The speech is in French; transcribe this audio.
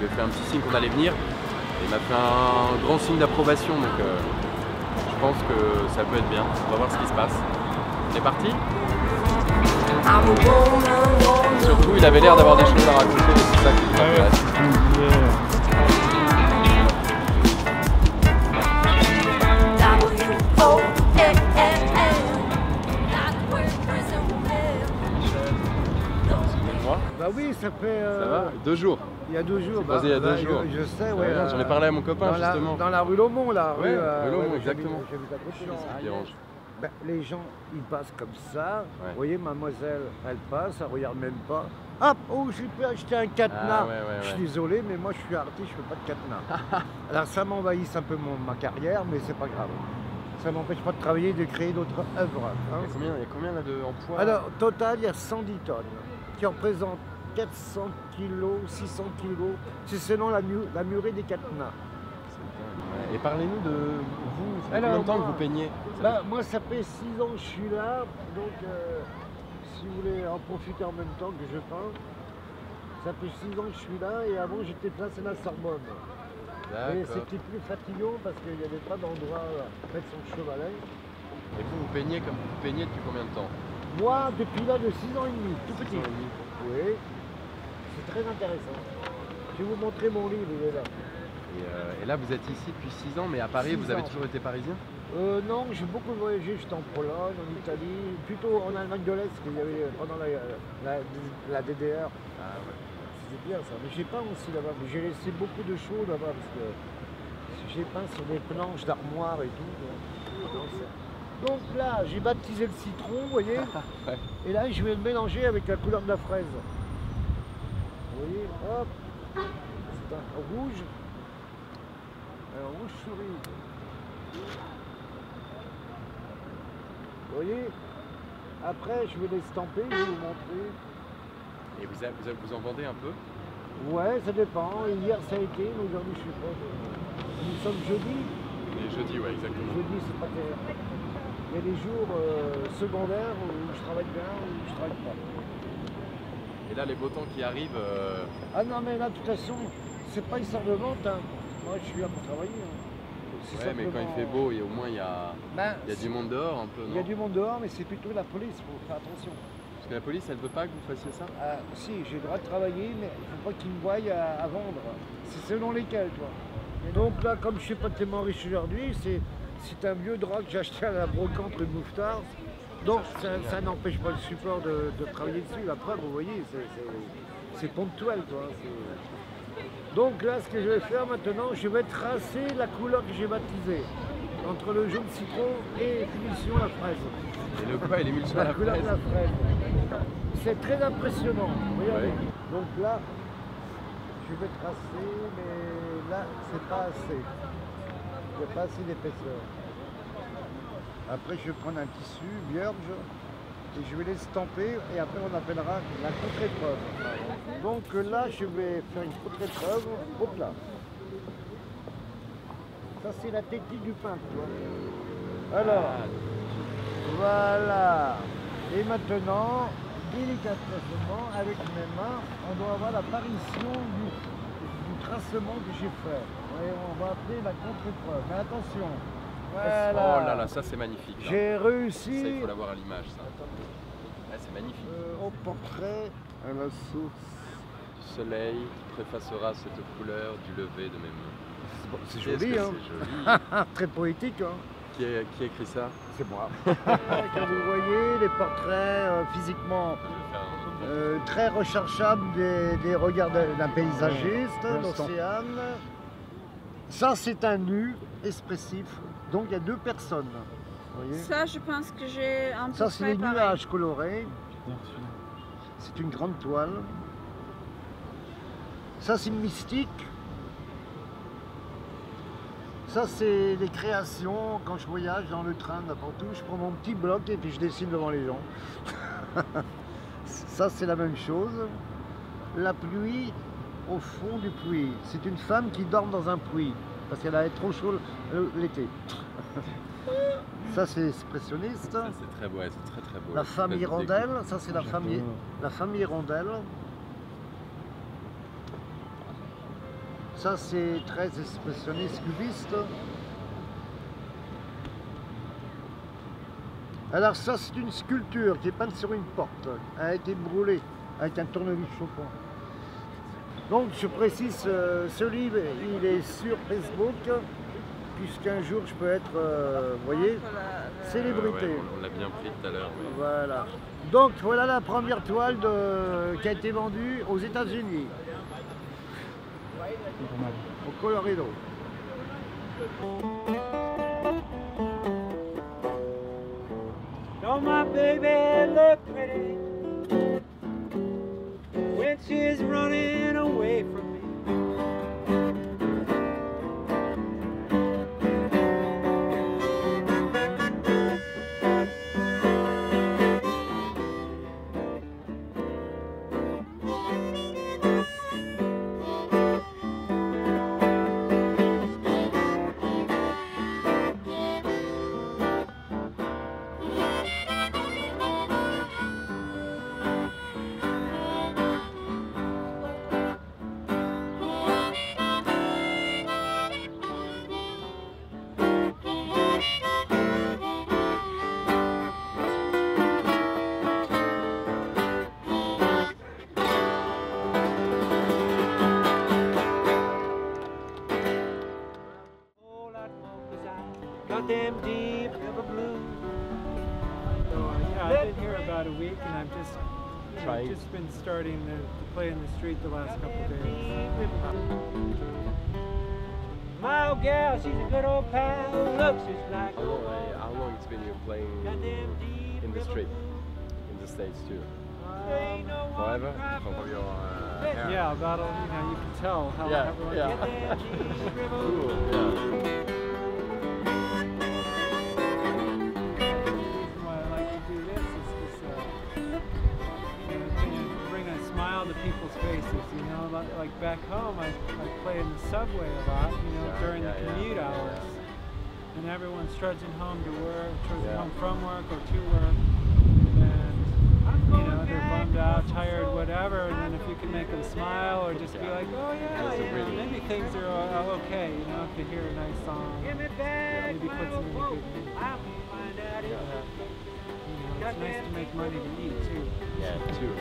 lui ai fait un petit signe qu'on allait venir. Et il m'a fait un grand signe d'approbation, donc je pense que ça peut être bien. On va voir ce qui se passe. On est parti? Surtout, il avait l'air d'avoir des choses à raconter, et c'est ça qui m'intéresse. Bah oui, ça fait... Ça va? 2 jours. Il y a 2 jours. Il y a 2 jours. Je sais, ouais. J'en ai parlé à mon copain, justement. Dans la rue Lomont, là. Ouais, rue Lomont, exactement. J'habite à côté. Ça me dérange. Ben, les gens, ils passent comme ça. Ouais. Vous voyez, mademoiselle, elle passe, elle regarde même pas. Hop, oh, j'ai pu acheter un cadenas. Je suis désolé, mais moi, je suis artiste, je fais pas de cadenas. Alors, ça m'envahit un peu ma carrière, mais c'est pas grave. Ça m'empêche pas de travailler, de créer d'autres œuvres. Hein. Il y a combien là d'emplois? Alors, au total, il y a 110 tonnes qui représentent 400 kilos, 600 kilos. C'est selon la murée des cadenas. Et parlez-nous de vous, ça fait combien de temps que vous peignez? Bah, moi, ça fait 6 ans que je suis là, donc si vous voulez en profiter en même temps que je peins, ça fait 6 ans que je suis là et avant j'étais placé à la Sorbonne. Et c'était plus fatigant parce qu'il n'y avait pas d'endroit à mettre son chevalet. Et vous peignez comme vous peignez depuis combien de temps? Moi, depuis là de 6 ans et demi, tout petit. Oui, c'est très intéressant. Je vais vous montrer mon livre, il est là. Et là, vous êtes ici depuis 6 ans, mais à Paris, vous avez toujours été parisien? Non, j'ai beaucoup voyagé, j'étais en Pologne, en Italie, plutôt en Allemagne de l'Est, qu'il y avait pendant la DDR. Ah ouais. C'était bien ça, mais j'ai peint aussi là-bas, mais j'ai laissé beaucoup de choses là-bas, parce que j'ai peint sur des planches d'armoire et tout. Donc là, j'ai baptisé le citron, vous voyez, Ouais. Et là, je vais le mélanger avec la couleur de la fraise. Vous voyez, hop, c'est un rouge. Un rouge souris. Vous voyez? Après, je vais l'estamper, je vais vous montrer. Et vous en vendez un peu? Ouais, ça dépend. Hier, ça a été, mais aujourd'hui, je ne sais pas. Nous sommes jeudi. Et jeudi, ouais, exactement. Jeudi, c'est pas terrible. Il y a des jours secondaires où je travaille bien, où je travaille pas. Et là, les beaux temps qui arrivent... Ah non, mais là, de toute façon, c'est pas histoire de vente. Hein. Moi, je suis là pour travailler. Hein. Ouais, mais quand il fait beau, au moins, il y a du monde dehors un peu, non? Il y a du monde dehors, mais c'est plutôt la police, il faut faire attention. Parce que la police, elle veut pas que vous fassiez ça? Si, j'ai le droit de travailler, mais il ne faut pas qu'ils me voient à vendre. C'est selon lesquels, toi. Et donc là, comme je ne suis pas tellement riche aujourd'hui, c'est un vieux drap que j'ai acheté à la brocante rue de Mouffetard. Donc ça n'empêche pas le support de travailler dessus. La preuve, vous voyez, c'est ponctuel, toi. Donc là, ce que je vais faire maintenant, je vais tracer la couleur que j'ai baptisée. Entre le jaune citron et finition la fraise. Et le quoi, l'émulsion à la couleur de la fraise. C'est très impressionnant. Regardez. Ouais. Donc là, je vais tracer, mais là, c'est pas assez. Il n'y a pas assez d'épaisseur. Après, je vais prendre un tissu vierge et je vais l'estamper et après on appellera la contre-épreuve. Donc là, je vais faire une contre-épreuve. Hop là. Ça, c'est la technique du peintre. Alors, voilà. Et maintenant, délicatement, avec mes mains, on doit avoir l'apparition du tracement que j'ai fait. Et on va appeler la contre-épreuve. Mais attention. Voilà. Oh là là, ça c'est magnifique. J'ai réussi. Ça, il faut l'avoir à l'image, ça. Ouais, c'est magnifique. Au portrait, à la source. Du soleil qui préfacera cette couleur du lever de mes mains. C'est joli, hein. C'est joli. Très poétique, hein. Qui a écrit ça? C'est moi. Comme vous voyez, les portraits physiquement très recherchables des regards d'un paysagiste, d'Océane. Ça, c'est un nu expressif. Donc, il y a 2 personnes. Vous voyez? Ça, je pense que j'ai un peu. Ça, c'est les nuages colorés. C'est une grande toile. Ça, c'est mystique. Ça, c'est les créations. Quand je voyage dans le train, n'importe où, je prends mon petit bloc et puis je dessine devant les gens. Ça, c'est la même chose. La pluie au fond du puits. C'est une femme qui dort dans un puits parce qu'elle avait trop chaud l'été. Ça, c'est expressionniste. Ça, c'est très beau, c'est très très beau. La femme hirondelle, ça c'est la femme hirondelle. Ça, c'est très expressionniste cubiste. Alors ça, c'est une sculpture qui est peinte sur une porte. Elle a été brûlée avec un tournevis chauffant. Donc je précise, ce livre, il est sur Facebook, puisqu'un jour je peux être, vous voyez, célébrité. Ouais, on l'a bien pris tout à l'heure. Mais... Voilà. Donc voilà la première toile qui a été vendue aux États-Unis, au Colorado. Don't my baby look pretty when she's running away from me? Got them deep river blues. So yeah, I've been here about a week, and I've just been starting to play in the street the last couple of days. My old gal, she's a good old pal. Looks just like. How long it's been you playing in the street, in the States too? Forever? From your hair? Yeah, about you can tell how everyone gets Cool, yeah. To people's faces, like back home I play in the subway a lot, during the commute hours, and everyone's trudging home to work, trudging home from work or to work, and they're bummed out, tired, whatever, and then if you can make them smile or just be like, oh yeah, maybe things are okay, if you hear a nice song, maybe put them in a good mood. It's nice to make money to eat too. Yeah, too.